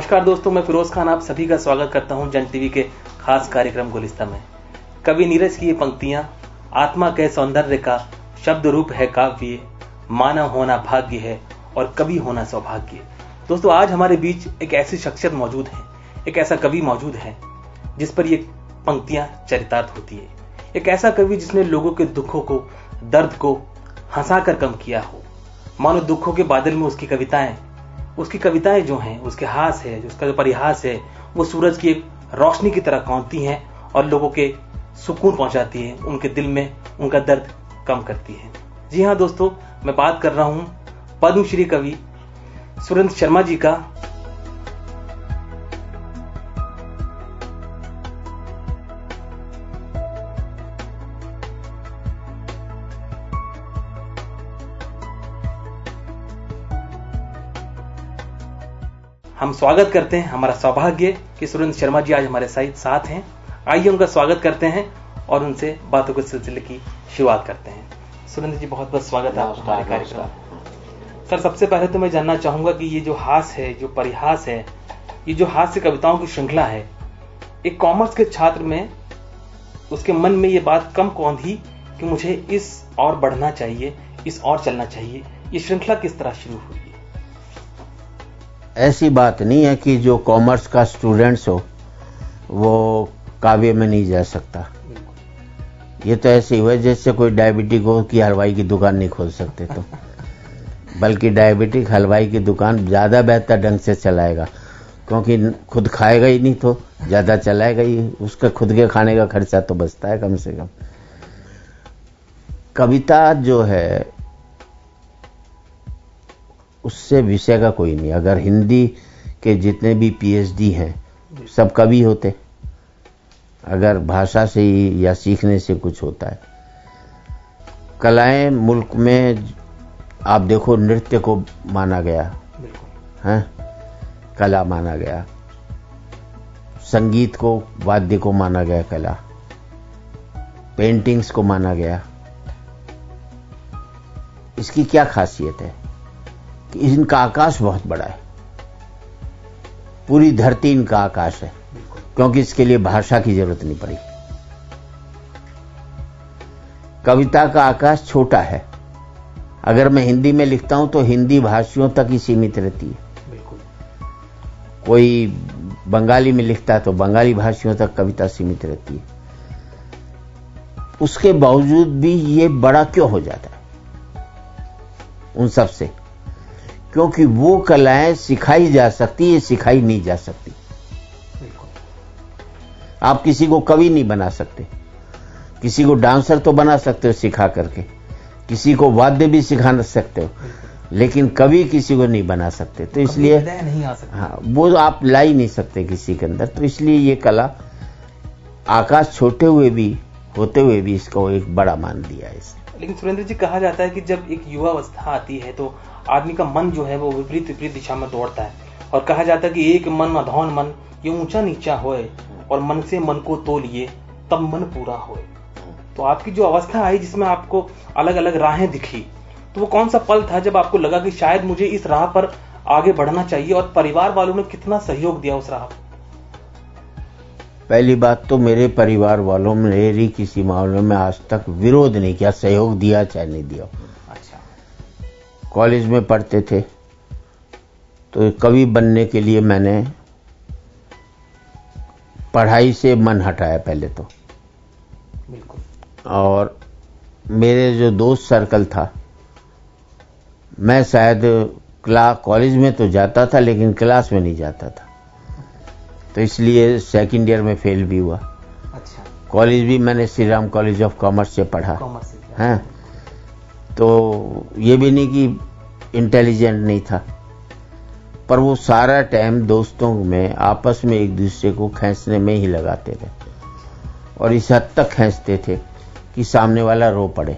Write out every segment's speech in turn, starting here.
नमस्कार दोस्तों, मैं फिरोज खान आप सभी का स्वागत करता हूं जन टीवी के खास कार्यक्रम गुलिस्ता में। कवि नीरज की ये पंक्तियां आत्मा के सौंदर्य का शब्द रूप है काव्य, मानव होना भाग्य है और कवि होना सौभाग्य। दोस्तों, आज हमारे बीच एक ऐसी शख्सियत मौजूद है, एक ऐसा कवि मौजूद है जिस पर ये पंक्तियां चरितार्थ होती है। एक ऐसा कवि जिसने लोगों के दुखों को, दर्द को हंसाकर कम किया हो। मानो दुखों के बादल में उसकी कविताएं जो हैं, उसके हास है, उसका जो परिहास है, वो सूरज की एक रोशनी की तरह कौंधती हैं और लोगों के सुकून पहुंचाती है, उनके दिल में उनका दर्द कम करती है। जी हाँ दोस्तों, मैं बात कर रहा हूं पद्मश्री कवि सुरेंद्र शर्मा जी का। हम स्वागत करते हैं, हमारा सौभाग्य कि सुरेंद्र शर्मा जी आज हमारे साथ हैं। आइए उनका स्वागत करते हैं और उनसे बातों के सिलसिले की शुरुआत करते हैं। सुरेंद्र जी, बहुत बहुत स्वागत है हमारे कार्यक्रम। सर, सबसे पहले तो मैं जानना चाहूंगा कि ये जो हास है, जो परिहास है, ये जो हास्य कविताओं की श्रृंखला है, एक कॉमर्स के छात्र में उसके मन में ये बात कम कौंधी कि मुझे इस और बढ़ना चाहिए, इस और चलना चाहिए। ये श्रृंखला किस तरह शुरू हुई? ऐसी बात नहीं है कि जो कॉमर्स का स्टूडेंट्स हो वो काव्य में नहीं जा सकता। ये तो ऐसे ही हुआ जैसे कोई डायबिटिक हो कि हलवाई की दुकान नहीं खोल सकते, तो बल्कि डायबिटिक हलवाई की दुकान ज़्यादा बेहतर ढंग से चलाएगा, क्योंकि खुद खाएगा ही नहीं तो ज़्यादा चलाएगा ही। उसका खुद के खाने का खर्चा तो बचता है कम से कम। कविता जो है उससे विषय का कोई नहीं। अगर हिंदी के जितने भी पीएचडी हैं सब कवि होते, अगर भाषा से ही या सीखने से कुछ होता है। कलाएं मुल्क में आप देखो, नृत्य को माना गया है, कला माना गया, संगीत को, वाद्य को माना गया कला, पेंटिंग्स को माना गया। इसकी क्या खासियत है कि इनका आकाश बहुत बड़ा है, पूरी धरती इनका आकाश है, क्योंकि इसके लिए भाषा की जरूरत नहीं पड़ी। कविता का आकाश छोटा है। अगर मैं हिंदी में लिखता हूं तो हिंदी भाषियों तक ही सीमित रहती है। कोई बंगाली में लिखता है तो बंगाली भाषियों तक कविता सीमित रहती है। उसके बावजूद भी ये बड़ा क्यों हो जाता है उन सब से? क्योंकि वो कलाएं सिखाई जा सकती है, सिखाई नहीं जा सकती। आप किसी को कवि नहीं बना सकते, किसी को डांसर तो बना सकते हो सिखा करके, किसी को वाद्य भी सिखा सकते हो, लेकिन कवि किसी को नहीं बना सकते। तो इसलिए नहीं आ सकते। हाँ, वो आप ला ही नहीं सकते किसी के अंदर। तो इसलिए ये कला आकाश छोटे हुए भी, होते हुए भी इसको एक बड़ा मान दिया है। लेकिन सुरेंद्र जी, कहा जाता है कि जब एक युवा अवस्था आती है तो आदमी का मन जो है वो विपरीत दिशा में दौड़ता है, और कहा जाता है कि एक मन अधौन मन ये ऊंचा नीचा होए, और मन से मन को तोलिए तब मन पूरा होए। तो आपकी जो अवस्था आई जिसमें आपको अलग अलग राहें दिखी, तो वो कौन सा पल था जब आपको लगा कि शायद मुझे इस राह पर आगे बढ़ना चाहिए, और परिवार वालों ने कितना सहयोग दिया उस राह पर? पहली बात तो मेरे परिवार वालों ने मेरी किसी मामले में आज तक विरोध नहीं किया, सहयोग दिया चाहे नहीं दिया। अच्छा। कॉलेज में पढ़ते थे तो कवि बनने के लिए मैंने पढ़ाई से मन हटाया पहले तो। बिल्कुल। और मेरे जो दोस्त सर्कल था, मैं शायद कॉलेज में तो जाता था लेकिन क्लास में नहीं जाता था, तो इसलिए सेकंड ईयर में फेल भी हुआ। अच्छा। कॉलेज भी मैंने Shri Ram college of commerce से पढ़ा है, तो ये भी नहीं कि इंटेलिजेंट नहीं था, पर वो सारा टाइम दोस्तों में आपस में एक दूसरे को खींचने में ही लगाते थे, और इस हद तक खींचते थे कि सामने वाला रो पड़े।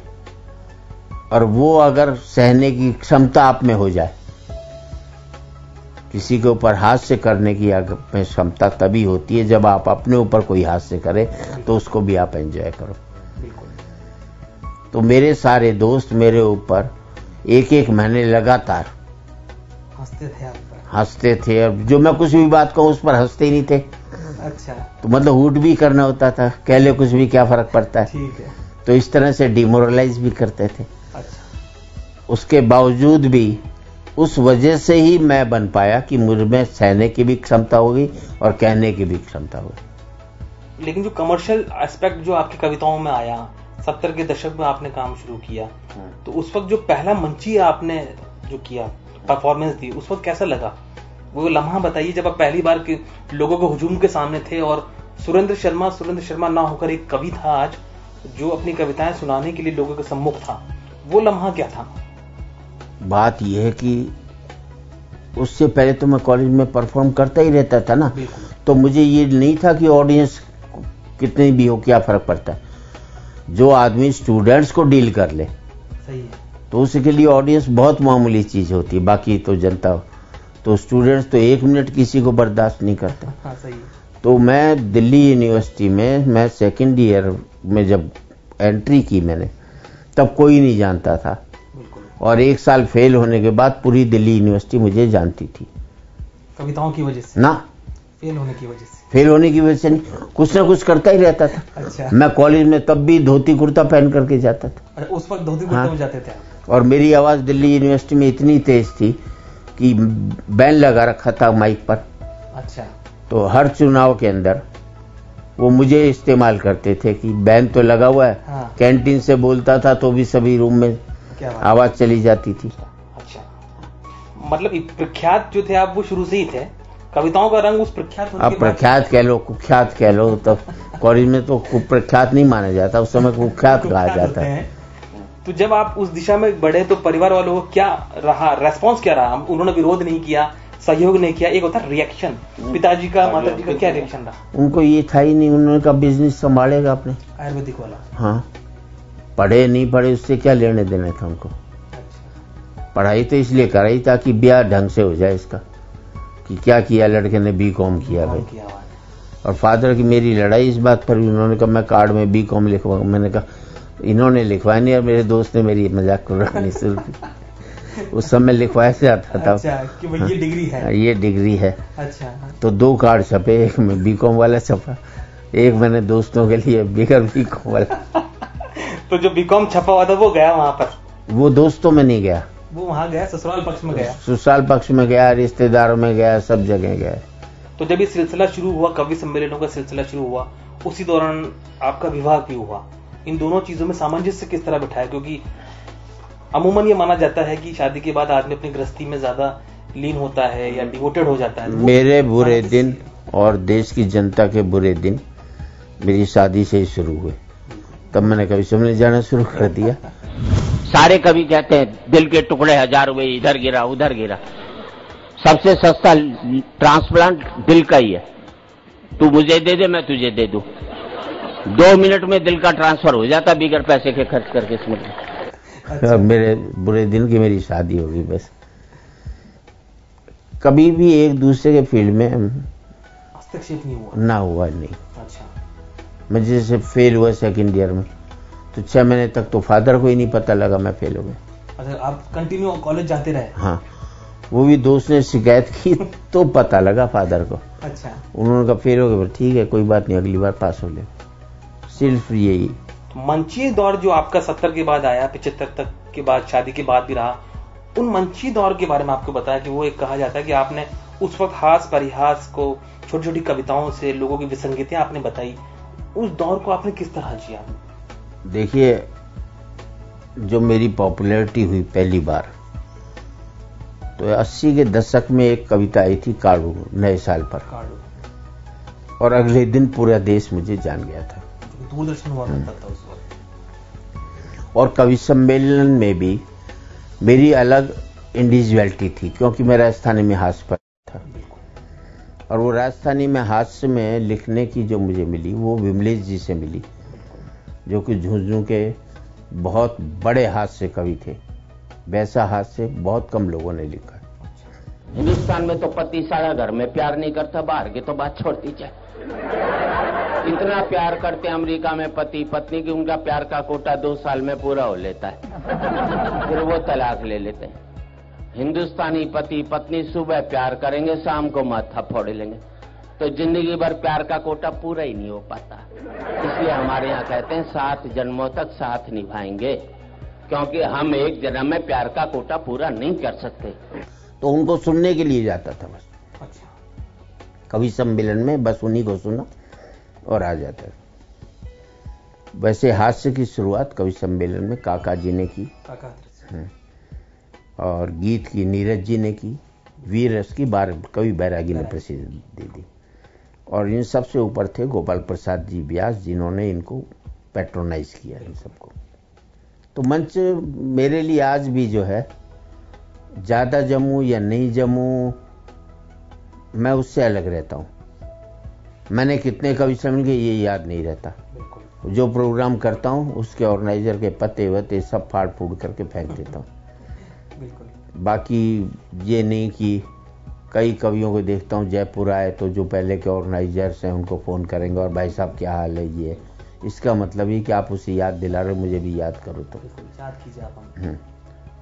और वो अगर सहने की क्षमता आप में हो जाए, किसी के ऊपर हास्य करने की क्षमता तभी होती है जब आप अपने ऊपर कोई हास्य करे तो उसको भी आप एंजॉय करो। तो मेरे सारे दोस्त मेरे ऊपर एक एक महीने लगातार हंसते थे, और जो मैं कुछ भी बात कहूँ उस पर हंसते ही नहीं थे। अच्छा। तो मतलब हूट भी करना होता था, कह ले कुछ भी, क्या फर्क पड़ता है। ठीक है। तो इस तरह से डिमोरलाइज भी करते थे। अच्छा। उसके बावजूद भी उस वजह से ही मैं बन पाया कि मुझ में सहने की भी क्षमता होगी और कहने की भी क्षमता होगी। लेकिन जो कमर्शियल एस्पेक्ट जो आपकी कविताओं में आया, 70 के दशक में आपने काम शुरू किया, तो उस वक्त जो पहला मंची आपने जो किया, परफॉर्मेंस दी, उस वक्त कैसा लगा? वो लम्हा बताइए जब आप पहली बार के लोगों को हुजूम के सामने थे और सुरेंद्र शर्मा ना होकर एक कवि था आज जो अपनी कविताएं सुनाने के लिए लोगों के सम्मुख था। वो लम्हा क्या था? बात यह है कि उससे पहले तो मैं कॉलेज में परफॉर्म करता ही रहता था ना, तो मुझे ये नहीं था कि ऑडियंस कितनी भी हो क्या फर्क पड़ता है। जो आदमी स्टूडेंट्स को डील कर ले, सही है, तो उसके लिए ऑडियंस बहुत मामूली चीज होती है। बाकी तो जनता, तो स्टूडेंट्स तो 1 मिनट किसी को बर्दाश्त नहीं करता। हाँ, सही है। तो मैं दिल्ली यूनिवर्सिटी में, मैं सेकेंड ईयर में जब एंट्री की मैंने, तब कोई नहीं जानता था, और 1 साल फेल होने के बाद पूरी दिल्ली यूनिवर्सिटी मुझे जानती थी। कविताओं की वजह से ना, फेल होने की वजह से? फेल होने की वजह से नहीं, कुछ ना कुछ करता ही रहता था। अच्छा। मैं कॉलेज में तब भी धोती कुर्ता पहन करके जाता था। उस वक्त धोती कुर्ता में जाते थे आप? और मेरी आवाज दिल्ली यूनिवर्सिटी में इतनी तेज थी कि बैन लगा रखा था माइक पर। अच्छा। तो हर चुनाव के अंदर वो मुझे इस्तेमाल करते थे कि बैन तो लगा हुआ है। हाँ। कैंटीन से बोलता था तो भी सभी रूम में आवाज चली जाती थी। अच्छा, मतलब प्रख्यात जो थे आप वो शुरू से ही थे, कविताओं का रंग उस प्रख्यात होने के बाद? अब प्रख्यात कह लो, कुख्यात कह लो, तब कॉलेज में तो प्रख्यात नहीं माना जाता, उस समय कुख्यात कहा जाता है। तो जब आप उस दिशा में बढ़े तो परिवार वालों को क्या रहा, रेस्पॉन्स क्या रहा? उन्होंने विरोध नहीं किया, सहयोग नहीं किया? एक होता है रिएक्शन, पिताजी का, माताजी का क्या रिएक्शन रहा? उनको ये था ही नहीं, उन्होंने कहा बिजनेस संभालेगा अपने, आयुर्वेदिक वाला। हाँ, पढ़े नहीं पढ़े उससे क्या लेने देने था उनको। अच्छा। पढ़ाई तो इसलिए कराई ताकि ब्याह ढंग से हो जाए इसका, कि क्या किया लड़के ने, B.Com किया भाई। और फादर की मेरी लड़ाई इस बात पर भी, उन्होंने कहा मैं कार्ड में B.Com लिखवाऊंगा। मैंने कहा इन्होंने लिखवाया नहीं, और मेरे दोस्त ने मेरी मजाक उड़ानी शुरू की। उस समय लिखवाया से आता था। अच्छा, कि भाई ये डिग्री है, ये डिग्री है। अच्छा। तो 2 कार्ड छपे, एक में B.Com वाला छपा, एक मैंने दोस्तों के लिए बिगर B.Com वाला। तो जो B.Com छपा हुआ था वो गया वहां पर? वो दोस्तों में नहीं गया, वो वहां गया, ससुराल पक्ष में गया। ससुराल पक्ष में गया, रिश्तेदारों में गया, सब जगह गया। तो जब ये सिलसिला शुरू हुआ, कवि सम्मेलनों का सिलसिला शुरू हुआ, उसी दौरान आपका विवाह भी हुआ। इन दोनों चीजों में सामंजस्य किस तरह बिठाया? क्योंकि अमूमन ये माना जाता है कि शादी के बाद आदमी अपनी गृहस्थी में ज्यादा लीन होता है या डिवोटेड हो जाता है। मेरे बुरे दिन और देश की जनता के बुरे दिन मेरी शादी से ही शुरू हुए। तब मैंने कवि सम्मेलन जाना शुरू कर दिया। सारे कवि कहते हैं दिल के टुकड़े 1000 हुए, इधर गिरा उधर गिरा, सबसे सस्ता ट्रांसप्लांट दिल का ही है। तू मुझे दे दे, मैं तुझे दे दूं, 2 मिनट में दिल का ट्रांसफर हो जाता बिगर पैसे के खर्च करके। इसमें अच्छा। मेरे बुरे दिन की मेरी शादी होगी। बस कभी भी एक दूसरे के फील्ड में हस्तक्षेप नहीं हुआ? ना हुआ नहीं। अच्छा। मैं जैसे फेल हुआ सेकंड ईयर में, तो 6 महीने तक तो फादर को ही नहीं पता लगा मैं फेल हो गया। अच्छा, आप कंटिन्यू कॉलेज जाते रहे? हाँ, वो भी दोस्त ने शिकायत की तो पता लगा फादर को। अच्छा। उन्होंने कहा फेल हो गया, ठीक है कोई बात नहीं, अगली बार पास हो ले, सिर्फ यही। मंची दौर जो आपका 70 के बाद आया, 75 तक के बाद, शादी के बाद भी रहा, उन मंची दौर के बारे में आपको बताया कि वो एक कहा जाता है कि आपने उस वक्त हास परिहास को छोटी छोटी कविताओं से लोगों की विसंगतियां आपने बताई। उस दौर को आपने किस तरह जिया? देखिए, जो मेरी पॉपुलैरिटी हुई पहली बार, तो 80 के दशक में एक कविता आई थी काड़ू, नए साल पर, और अगले दिन पूरा देश मुझे जान गया था। दूरदर्शन हुआ करता था उस वक्त। और कवि सम्मेलन में भी मेरी अलग इंडिविजुअलिटी थी, क्योंकि मैं राजस्थानी में हास्य पर था। और वो राजस्थानी में हास्य में लिखने की जो मुझे मिली, वो विमलेश जी से मिली, जो कि झुंझुनू के बहुत बड़े हास्य कवि थे। वैसा हास्य बहुत कम लोगों ने लिखा। हिंदुस्तान में तो पति सारा घर में प्यार नहीं करता, बाहर की तो बात छोड़ती जाए। इतना प्यार करते हैं अमेरिका में पति पत्नी की, उनका प्यार का कोटा 2 साल में पूरा हो लेता है, फिर वो तलाक ले लेते हैं। हिंदुस्तानी पति पत्नी सुबह प्यार करेंगे, शाम को माथा फोड़ लेंगे, तो जिंदगी भर प्यार का कोटा पूरा ही नहीं हो पाता। इसलिए हमारे यहाँ कहते हैं 7 जन्मों तक साथ निभाएंगे, क्योंकि हम एक जन्म में प्यार का कोटा पूरा नहीं कर सकते। तो उनको सुनने के लिए जाता था बस। अच्छा। कवि सम्मेलन में बस उन्हीं को सुना और आ जाता। वैसे हास्य की शुरुआत कवि सम्मेलन में काका जी ने की, और गीत की नीरज जी ने की, वीर रस की कवि बैरागी ने प्रसिद्ध दे दी, और इन सबसे ऊपर थे गोपाल प्रसाद जी व्यास, जिन्होंने इनको पैट्रोनाइज किया इन सबको। तो मंच मेरे लिए आज भी जो है, ज्यादा जमूं या नहीं जमूं, मैं उससे अलग रहता हूं। मैंने कितने कवि सम्मेलन के ये याद नहीं रहता। जो प्रोग्राम करता हूं उसके ऑर्गेनाइजर के पते वते सब फाड़ फूड़ करके फेंक देता हूं। बाकी ये नहीं कि कई कवियों को देखता हूं जयपुर आए तो जो पहले के ऑर्गेनाइजर्स हैं उनको फोन करेंगे और भाई साहब क्या हाल है, ये इसका मतलब ये कि आप उसे याद दिला रहे हो, मुझे भी याद करो। तो याद कीजिए आप।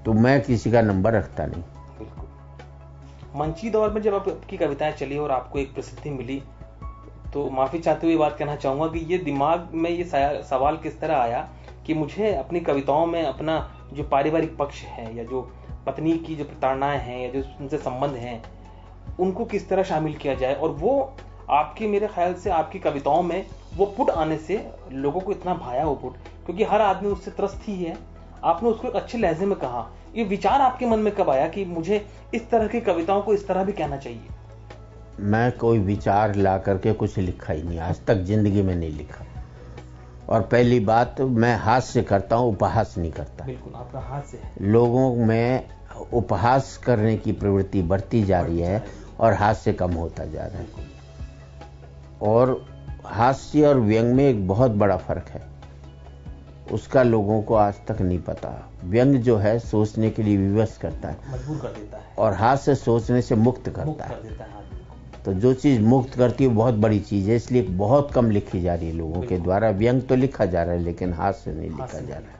तो मैं किसी का नंबर रखता नहीं। बिल्कुल। मंची दौर में जब आपकी कविताएं चली और आपको एक प्रसिद्धि मिली, तो माफी चाहते हुए बात कहना चाहूंगा कि ये दिमाग में ये सवाल किस तरह आया कि मुझे अपनी कविताओं में अपना जो पारिवारिक पक्ष है, या जो पत्नी की जो प्रताड़नाएं हैं, या जो उनसे संबंध हैं, उनको किस तरह शामिल किया जाए। और वो आपकी, मेरे ख्याल से आपकी कविताओं में वो पुट आने से लोगों को इतना भाया वो पुट, क्योंकि हर आदमी उससे त्रस्त ही है। आपने उसको एक अच्छे लहजे में कहा। ये विचार आपके मन में कब आया कि मुझे इस तरह की कविताओं को इस तरह भी कहना चाहिए? मैं कोई विचार ला करके कुछ लिखा ही नहीं, आज तक जिंदगी में नहीं लिखा। और पहली बात, मैं हास्य करता हूं, उपहास नहीं करता। बिल्कुल, आपका हास्य है। लोगों में उपहास करने की प्रवृत्ति बढ़ती जा रही है और हास्य कम होता जा रहा है। और हास्य और व्यंग में एक बहुत बड़ा फर्क है, उसका लोगों को आज तक नहीं पता। व्यंग जो है सोचने के लिए विवश करता है, मजबूर कर देता है, और हास्य सोचने से मुक्त करता है। तो जो चीज मुक्त करती है बहुत बड़ी चीज है, इसलिए बहुत कम लिखी जा रही है लोगों के द्वारा। व्यंग तो लिखा जा रहा है लेकिन हास्य नहीं लिखा जा रहा है।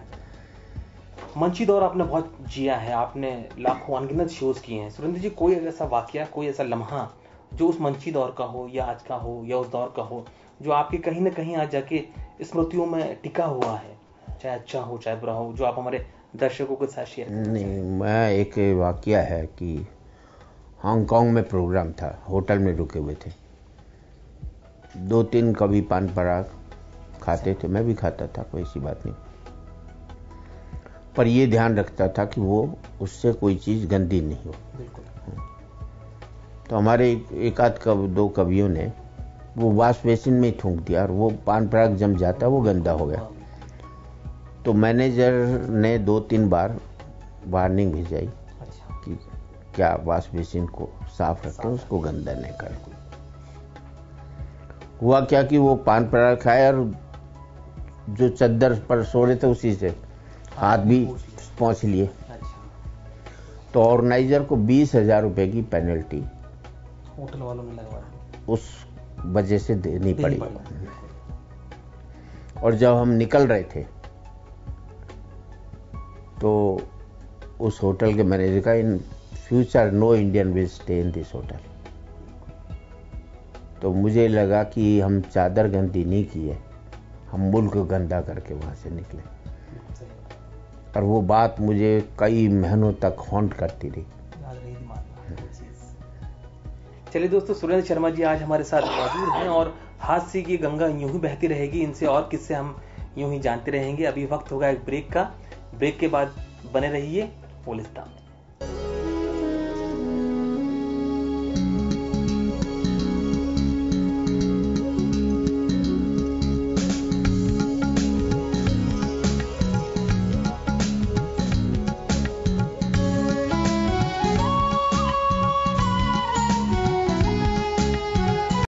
मंची दौर आपने बहुत जिया है, आपने लाखों अनगिनत शोज किए हैं। सुरेंद्र जी, कोई ऐसा वाकया, कोई ऐसा लम्हा जो उस मंची दौर का हो, या आज का हो, या उस दौर का हो, जो आपके कहीं ना कहीं आज जाके स्मृतियों में टिका हुआ है, चाहे अच्छा हो चाहे बुरा हो, जो आप हमारे दर्शकों के साथ शेयर करें? नहीं, मैं एक वाकया है कि हांगकांग में प्रोग्राम था, होटल में रुके हुए थे, 2-3 कवि पान पराग खाते थे, मैं भी खाता था, कोई ऐसी बात नहीं, पर ये ध्यान रखता था कि वो उससे कोई चीज गंदी नहीं हो। तो हमारे एक आध 2 कवियों ने वो वॉश बेसिन में ही थूक दिया, और वो पान पराग जम जाता, वो गंदा हो गया। तो मैनेजर ने 2-3 बार वार्निंग भेजाई कि क्या वॉश बेसिन को साफ रखें, उसको गंदा नहीं करें। हुआ क्या कि वो पान पराग खाए और जो चद्दर पर सो रहे थे उसी से हाथ भी पहुंच लिए। तो ऑर्गेनाइजर को 20,000 रुपए की पेनल्टी होटल वालों ने लगवाया, उस वजह से देनी पड़ी। और जब हम निकल रहे थे तो उस होटल के मैनेजर का, in future no Indian will stay in this hotel. तो मुझे लगा कि हम चादर गंदी नहीं की है, हम मुल्क गंदा करके वहां से निकले। और वो बात मुझे कई महीनों तक हॉन्ट करती रही। चलिए दोस्तों, सुरेंद्र शर्मा जी आज हमारे साथ मौजूद हैं, और हास्य की गंगा यूं ही बहती रहेगी, इनसे और किससे हम यूं ही जानते रहेंगे। अभी वक्त होगा एक ब्रेक का। ब्रेक के बाद बने रहिए गुलिस्तान में।